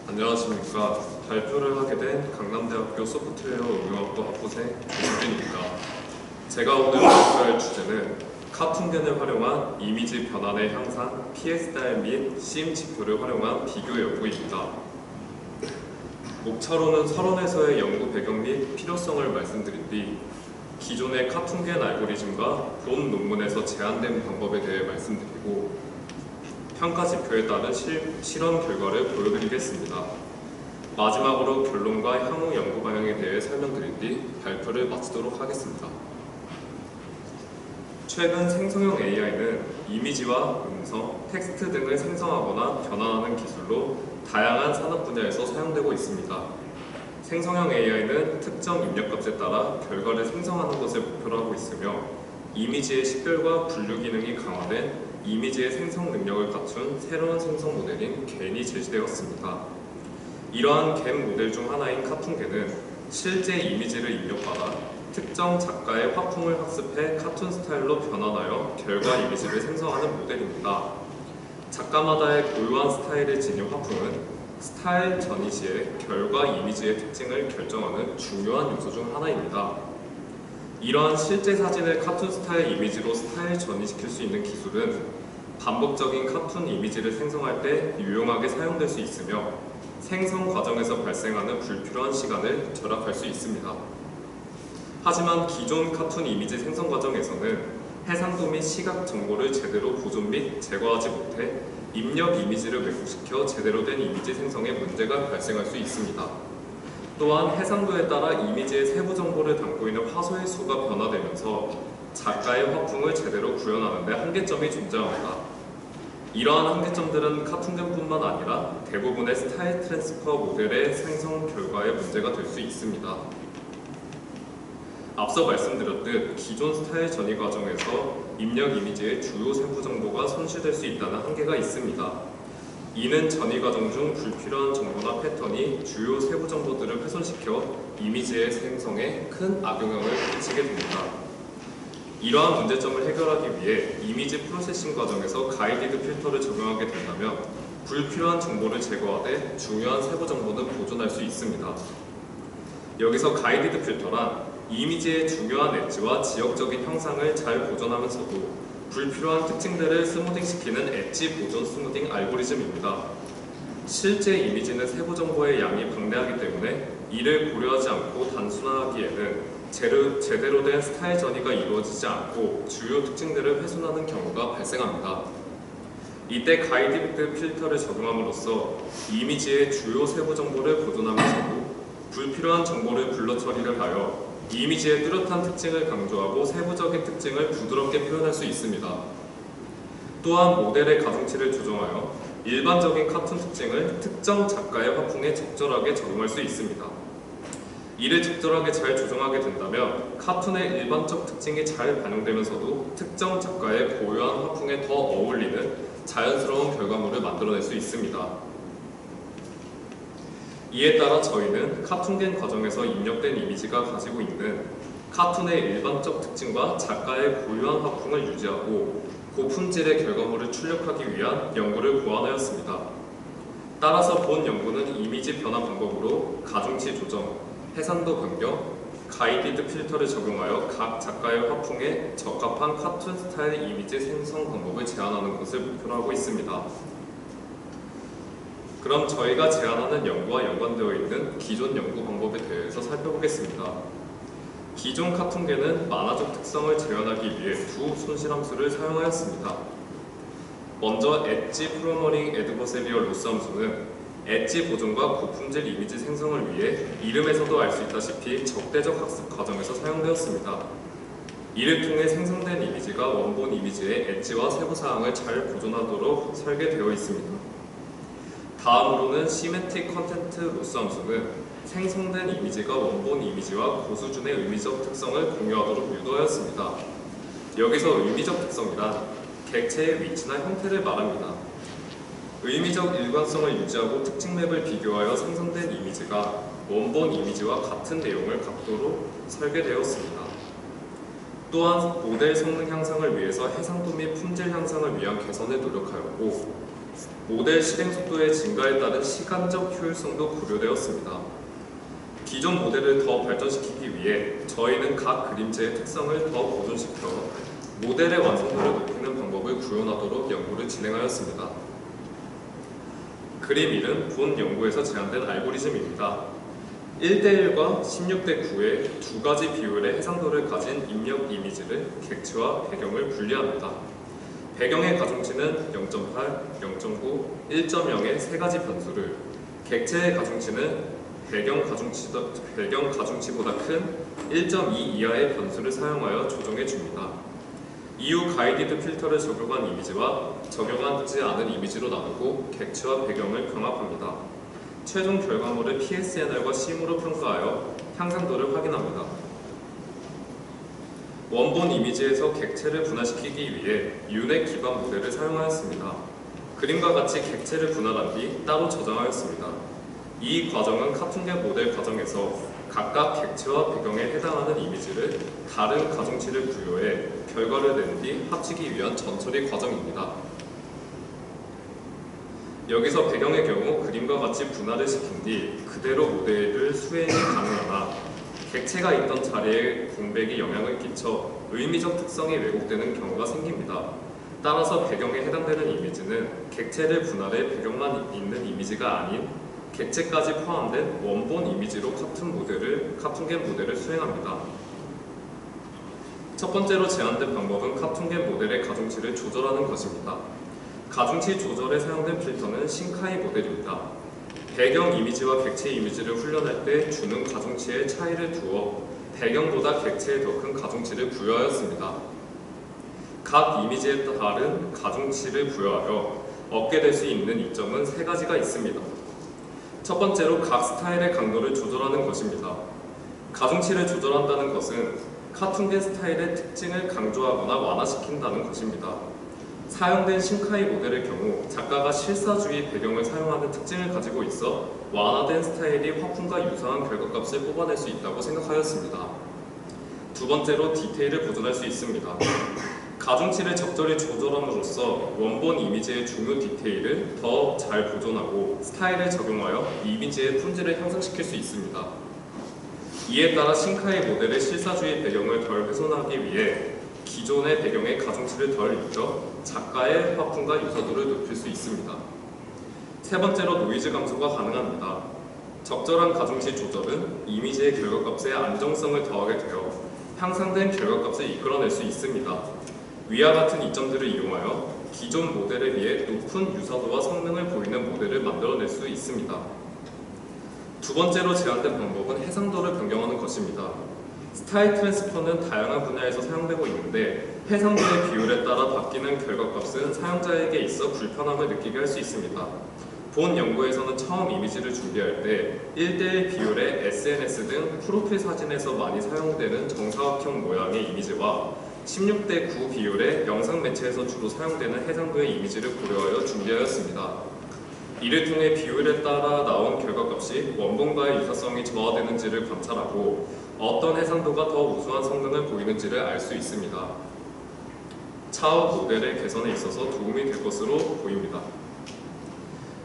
안녕하십니까. 발표를 하게 된 강남대학교 소프트웨어 응용학부 학부생 김수빈입니다. 제가 오늘 발표할 주제는 카툰겐을 활용한 이미지 변환의 향상, PS-스타일 및 CM 지표를 활용한 비교 연구입니다. 목차로는 서론에서의 연구 배경 및 필요성을 말씀드린 뒤 기존의 카툰겐 알고리즘과 본 논문에서 제안된 방법에 대해 말씀드리고 평가 지표에 따른 실험 결과를 보여드리겠습니다. 마지막으로 결론과 향후 연구 방향에 대해 설명드린 뒤 발표를 마치도록 하겠습니다. 최근 생성형 AI는 이미지와 음성, 텍스트 등을 생성하거나 변환하는 기술로 다양한 산업 분야에서 사용되고 있습니다. 생성형 AI는 특정 입력값에 따라 결과를 생성하는 것을 목표로 하고 있으며 이미지의 식별과 분류 기능이 강화된 이미지의 생성 능력을 갖춘 새로운 생성 모델인 겐이 제시되었습니다. 이러한 겐 모델 중 하나인 카툰겐은 실제 이미지를 입력받아 특정 작가의 화풍을 학습해 카툰 스타일로 변환하여 결과 이미지를 생성하는 모델입니다. 작가마다의 고유한 스타일을 지닌 화풍은 스타일 전이 시의 결과 이미지의 특징을 결정하는 중요한 요소 중 하나입니다. 이러한 실제 사진을 카툰 스타일 이미지로 스타일 전이시킬 수 있는 기술은 반복적인 카툰 이미지를 생성할 때 유용하게 사용될 수 있으며 생성 과정에서 발생하는 불필요한 시간을 절약할 수 있습니다. 하지만 기존 카툰 이미지 생성 과정에서는 해상도 및 시각 정보를 제대로 보존 및 제거하지 못해 입력 이미지를 왜곡시켜 제대로 된 이미지 생성에 문제가 발생할 수 있습니다. 또한 해상도에 따라 이미지의 세부 정보를 담고 있는 화소의 수가 변화되면서 작가의 화풍을 제대로 구현하는 데 한계점이 존재합니다. 이러한 한계점들은 카툰겐뿐만 아니라 대부분의 스타일 트랜스퍼 모델의 생성 결과에 문제가 될 수 있습니다. 앞서 말씀드렸듯 기존 스타일 전이 과정에서 입력 이미지의 주요 세부 정보가 손실될 수 있다는 한계가 있습니다. 이는 전이 과정 중 불필요한 정보나 패턴이 주요 세부 정보들을 훼손시켜 이미지의 생성에 큰 악영향을 끼치게 됩니다. 이러한 문제점을 해결하기 위해 이미지 프로세싱 과정에서 가이디드 필터를 적용하게 된다면 불필요한 정보를 제거하되 중요한 세부 정보는 보존할 수 있습니다. 여기서 가이디드 필터란 이미지의 중요한 엣지와 지역적인 형상을 잘 보존하면서도 불필요한 특징들을 스무딩시키는 엣지 보존 스무딩 알고리즘입니다. 실제 이미지는 세부 정보의 양이 방대하기 때문에 이를 고려하지 않고 단순화하기에는 제대로 된 스타일 전이가 이루어지지 않고 주요 특징들을 훼손하는 경우가 발생합니다. 이때 가이디드 필터를 적용함으로써 이미지의 주요 세부 정보를 보존하면서도 불필요한 정보를 블러 처리를 하여 이미지의 뚜렷한 특징을 강조하고 세부적인 특징을 부드럽게 표현할 수 있습니다. 또한 모델의 가중치를 조정하여 일반적인 카툰 특징을 특정 작가의 화풍에 적절하게 적용할 수 있습니다. 이를 적절하게 잘 조정하게 된다면 카툰의 일반적 특징이 잘 반영되면서도 특정 작가의 고유한 화풍에 더 어울리는 자연스러운 결과물을 만들어낼 수 있습니다. 이에 따라 저희는 카툰겐 과정에서 입력된 이미지가 가지고 있는 카툰의 일반적 특징과 작가의 고유한 화풍을 유지하고 고품질의 결과물을 출력하기 위한 연구를 고안하였습니다. 따라서 본 연구는 이미지 변환 방법으로 가중치 조정, 해상도 변경, 가이디드 필터를 적용하여 각 작가의 화풍에 적합한 카툰 스타일 이미지 생성 방법을 제안하는 것을 목표로 하고 있습니다. 그럼 저희가 제안하는 연구와 연관되어 있는 기존 연구 방법에 대해서 살펴보겠습니다. 기존 카툰겐은 만화적 특성을 재현하기 위해 두 손실함수를 사용하였습니다. 먼저 엣지 프로머링 애드버세리얼 로스 함수는 엣지 보존과 고품질 이미지 생성을 위해 이름에서도 알 수 있다시피 적대적 학습 과정에서 사용되었습니다. 이를 통해 생성된 이미지가 원본 이미지의 엣지와 세부사항을 잘 보존하도록 설계되어 있습니다. 다음으로는 시메트릭 컨텐트 로스 함수는 생성된 이미지가 원본 이미지와 고수준의 의미적 특성을 공유하도록 유도하였습니다. 여기서 의미적 특성이란 객체의 위치나 형태를 말합니다. 의미적 일관성을 유지하고 특징 맵을 비교하여 생성된 이미지가 원본 이미지와 같은 내용을 갖도록 설계되었습니다. 또한 모델 성능 향상을 위해서 해상도 및 품질 향상을 위한 개선을 노력하였고 모델 실행 속도의 증가에 따른 시간적 효율성도 고려되었습니다. 기존 모델을 더 발전시키기 위해 저희는 각 그림체의 특성을 더 보존시켜 모델의 완성도를 높이는 방법을 구현하도록 연구를 진행하였습니다. 그림 1은 본 연구에서 제안된 알고리즘입니다. 1:1과 16:9의 두 가지 비율의 해상도를 가진 입력 이미지를 객체와 배경을 분리합니다. 배경의 가중치는 0.8, 0.9, 1.0의 세 가지 변수를, 객체의 가중치는 배경 가중치보다 큰 1.2 이하의 변수를 사용하여 조정해 줍니다. 이후 가이디드 필터를 적용한 이미지와 적용하지 않은 이미지로 나누고 객체와 배경을 병합합니다. 최종 결과물을 PSNR과 CM으로 평가하여 향상도를 확인합니다. 원본 이미지에서 객체를 분할시키기 위해 윤핵 기반 모델을 사용하였습니다. 그림과 같이 객체를 분할한 뒤 따로 저장하였습니다. 이 과정은 카툰계 모델 과정에서 각각 객체와 배경에 해당하는 이미지를 다른 가중치를 부여해 결과를 낸 뒤 합치기 위한 전처리 과정입니다. 여기서 배경의 경우 그림과 같이 분할을 시킨 뒤 그대로 모델을 수행이 가능하나 객체가 있던 자리에 공백이 영향을 끼쳐 의미적 특성이 왜곡되는 경우가 생깁니다. 따라서 배경에 해당되는 이미지는 객체를 분할해 배경만 있는 이미지가 아닌 객체까지 포함된 원본 이미지로 카툰겐 모델을 수행합니다. 첫 번째로 제안된 방법은 카툰겐 모델의 가중치를 조절하는 것입니다. 가중치 조절에 사용된 필터는 신카이 모델입니다. 배경 이미지와 객체 이미지를 훈련할 때 주는 가중치의 차이를 두어 배경보다 객체에 더 큰 가중치를 부여하였습니다. 각 이미지에 따른 가중치를 부여하여 얻게 될 수 있는 이점은 세 가지가 있습니다. 첫 번째로 각 스타일의 강도를 조절하는 것입니다. 가중치를 조절한다는 것은 카툰겐 스타일의 특징을 강조하거나 완화시킨다는 것입니다. 사용된 신카이 모델의 경우 작가가 실사주의 배경을 사용하는 특징을 가지고 있어 완화된 스타일이 화풍과 유사한 결과값을 뽑아낼 수 있다고 생각하였습니다. 두 번째로 디테일을 보존할 수 있습니다. 가중치를 적절히 조절함으로써 원본 이미지의 중요 디테일을 더 잘 보존하고 스타일을 적용하여 이미지의 품질을 향상시킬 수 있습니다. 이에 따라 신카이 모델의 실사주의 배경을 덜 훼손하기 위해 기존의 배경의 가중치를 덜 입혀 작가의 화풍과 유사도를 높일 수 있습니다. 세 번째로 노이즈 감소가 가능합니다. 적절한 가중치 조절은 이미지의 결과값에 안정성을 더하게 되어 향상된 결과값을 이끌어낼 수 있습니다. 위와 같은 이점들을 이용하여 기존 모델에 비해 높은 유사도와 성능을 보이는 모델을 만들어낼 수 있습니다. 두 번째로 제안된 방법은 해상도를 변경하는 것입니다. 스타일 트랜스퍼는 다양한 분야에서 사용되고 있는데 해상도의 비율에 따라 바뀌는 결과값은 사용자에게 있어 불편함을 느끼게 할 수 있습니다. 본 연구에서는 처음 이미지를 준비할 때 1:1 비율의 SNS 등 프로필 사진에서 많이 사용되는 정사각형 모양의 이미지와 16:9 비율의 영상 매체에서 주로 사용되는 해상도의 이미지를 고려하여 준비하였습니다. 이를 통해 비율에 따라 나온 결과값이 원본과의 유사성이 저하되는지를 관찰하고 어떤 해상도가 더 우수한 성능을 보이는지를 알 수 있습니다. 차후 모델의 개선에 있어서 도움이 될 것으로 보입니다.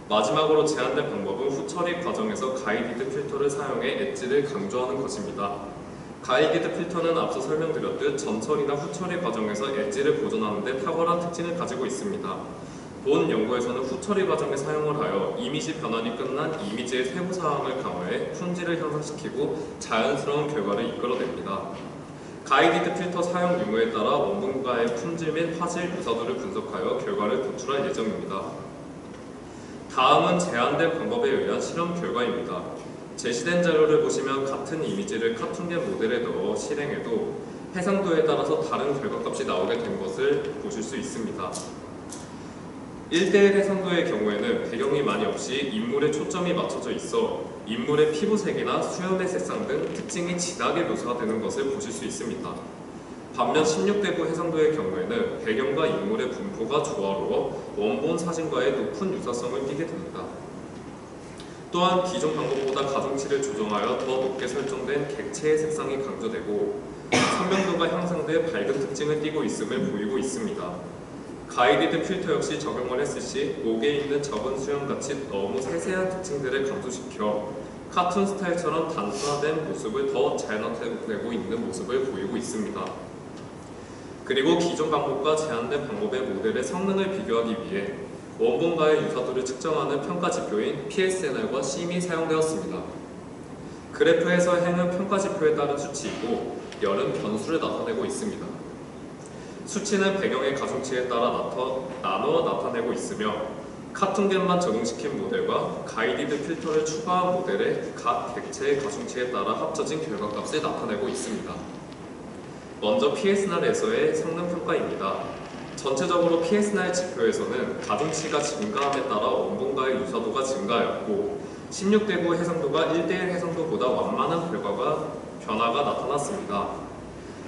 마지막으로 제안된 방법은 후처리 과정에서 가이디드 필터를 사용해 엣지를 강조하는 것입니다. 가이디드 필터는 앞서 설명드렸듯 전처리나 후처리 과정에서 엣지를 보존하는 데 탁월한 특징을 가지고 있습니다. 본 연구에서는 후처리 과정에 사용을 하여 이미지 변환이 끝난 이미지의 세부 사항을 강화해 품질을 향상시키고 자연스러운 결과를 이끌어냅니다. 가이디드 필터 사용 유무에 따라 원본과의 품질 및 화질 유사도를 분석하여 결과를 도출할 예정입니다. 다음은 제안된 방법에 의한 실험 결과입니다. 제시된 자료를 보시면 같은 이미지를 카툰겐 모델에 넣어 실행해도 해상도에 따라서 다른 결과값이 나오게 된 것을 보실 수 있습니다. 1:1 해상도의 경우에는 배경이 많이 없이 인물에 초점이 맞춰져 있어 인물의 피부색이나 수염의 색상 등 특징이 진하게 묘사되는 것을 보실 수 있습니다. 반면 16:9 해상도의 경우에는 배경과 인물의 분포가 조화로워 원본 사진과의 높은 유사성을 띠게 됩니다. 또한 기존 방법보다 가중치를 조정하여 더 높게 설정된 객체의 색상이 강조되고 선명도가 향상돼 밝은 특징을 띠고 있음을 보이고 있습니다. 가이디드 필터 역시 적용을 했을 시 목에 있는 적은 수염같이 너무 세세한 특징들을 감소시켜 카툰 스타일처럼 단순화된 모습을 더 잘 나타내고 있는 모습을 보이고 있습니다. 그리고 기존 방법과 제한된 방법의 모델의 성능을 비교하기 위해 원본과의 유사도를 측정하는 평가 지표인 PSNR과 CM이 사용되었습니다. 그래프에서 행은 평가 지표에 따른 수치이고 열은 변수를 나타내고 있습니다. 수치는 배경의 가중치에 따라 나눠 나타내고 있으며 카툰겐만 적용시킨 모델과 가이디드 필터를 추가한 모델의 각 객체의 가중치에 따라 합쳐진 결과값을 나타내고 있습니다. 먼저 PSNR에서의 성능 평가입니다. 전체적으로 PSNR 지표에서는 가중치가 증가함에 따라 원본과의 유사도가 증가하였고 16대9 해상도가 1대1 해상도보다 완만한 변화가 나타났습니다.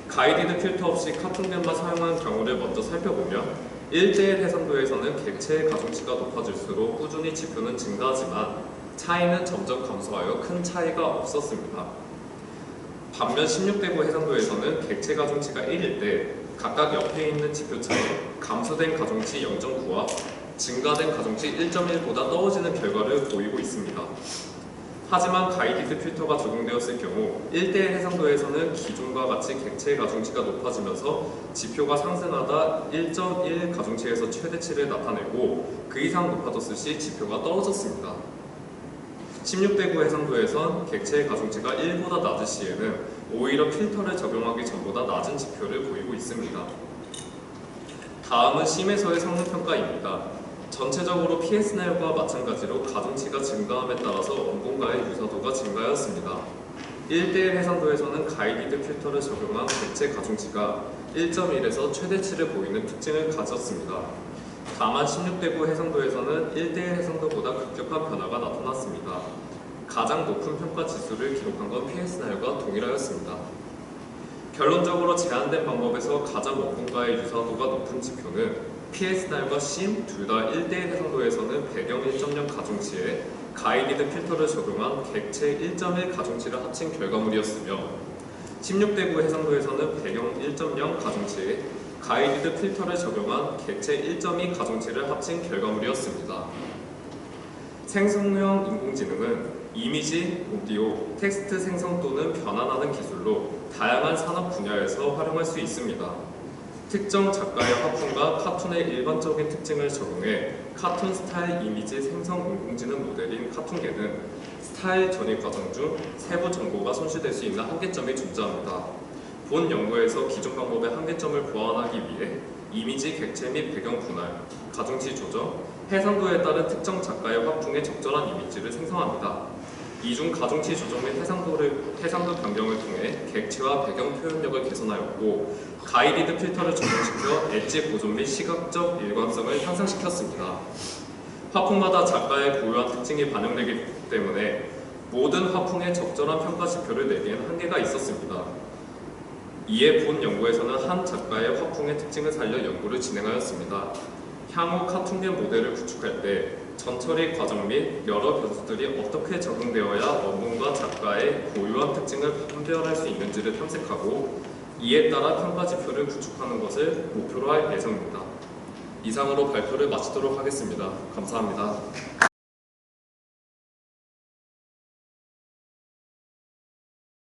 가이디드 필터 없이 카툰겐만 사용한 경우를 먼저 살펴보면 1대1 해상도에서는 객체의 가중치가 높아질수록 꾸준히 지표는 증가하지만 차이는 점점 감소하여 큰 차이가 없었습니다. 반면 16대9 해상도에서는 객체 가중치가 1일 때 각각 옆에 있는 지표 차이 감소된 가중치 0.9와 증가된 가중치 1.1보다 떨어지는 결과를 보이고 있습니다. 하지만 가이디드 필터가 적용되었을 경우 1대1 해상도에서는 기존과 같이 객체의 가중치가 높아지면서 지표가 상승하다 1.1 가중치에서 최대치를 나타내고 그 이상 높아졌을 시 지표가 떨어졌습니다. 16대9 해상도에선 객체의 가중치가 1보다 낮을 시에는 오히려 필터를 적용하기 전보다 낮은 지표를 보이고 있습니다. 다음은 심에서의 성능 평가입니다. 전체적으로 PSNR과 마찬가지로 가중치가 증가함에 따라서 원본과의 유사도가 증가하였습니다. 1대1 해상도에서는 가이디드 필터를 적용한 객체 가중치가 1.1에서 최대치를 보이는 특징을 가졌습니다. 다만 16대9 해상도에서는 1대1 해상도보다 급격한 변화가 나타났습니다. 가장 높은 평가 지수를 기록한 건 PSNR과 동일하였습니다. 결론적으로 제한된 방법에서 가장 원본과의 유사도가 높은 지표는 PSNR과 CM 둘 다 1대1 해상도에서는 배경 1.0 가중치에 가이디드 필터를 적용한 객체 1.1 가중치를 합친 결과물이었으며 16대9 해상도에서는 배경 1.0 가중치에 가이디드 필터를 적용한 객체 1.2 가중치를 합친 결과물이었습니다. 생성형 인공지능은 이미지, 오디오, 텍스트 생성 또는 변환하는 기술로 다양한 산업 분야에서 활용할 수 있습니다. 특정 작가의 화풍과 카툰의 일반적인 특징을 적용해 카툰 스타일 이미지 생성 인공지능 모델인 카툰겐은 스타일 전입 과정 중 세부 정보가 손실될 수 있는 한계점이 존재합니다. 본 연구에서 기존 방법의 한계점을 보완하기 위해 이미지 객체 및 배경 분할, 가중치 조정, 해상도에 따른 특정 작가의 화풍에 적절한 이미지를 생성합니다. 이중 가중치 조정 및 해상도 변경을 통해 객체와 배경 표현력을 개선하였고 가이디드 필터를 적용시켜 엣지 보존 및 시각적 일관성을 향상시켰습니다. 화풍마다 작가의 고유한 특징이 반영되기 때문에 모든 화풍에 적절한 평가 지표를 내기엔 한계가 있었습니다. 이에 본 연구에서는 한 작가의 화풍의 특징을 살려 연구를 진행하였습니다. 향후 카툰겐 모델을 구축할 때 전처리 과정 및 여러 변수들이 어떻게 적용되어야 원본과 작가의 고유한 특징을 판별할 수 있는지를 탐색하고 이에 따라 평가 지표를 구축하는 것을 목표로 할 예정입니다. 이상으로 발표를 마치도록 하겠습니다. 감사합니다.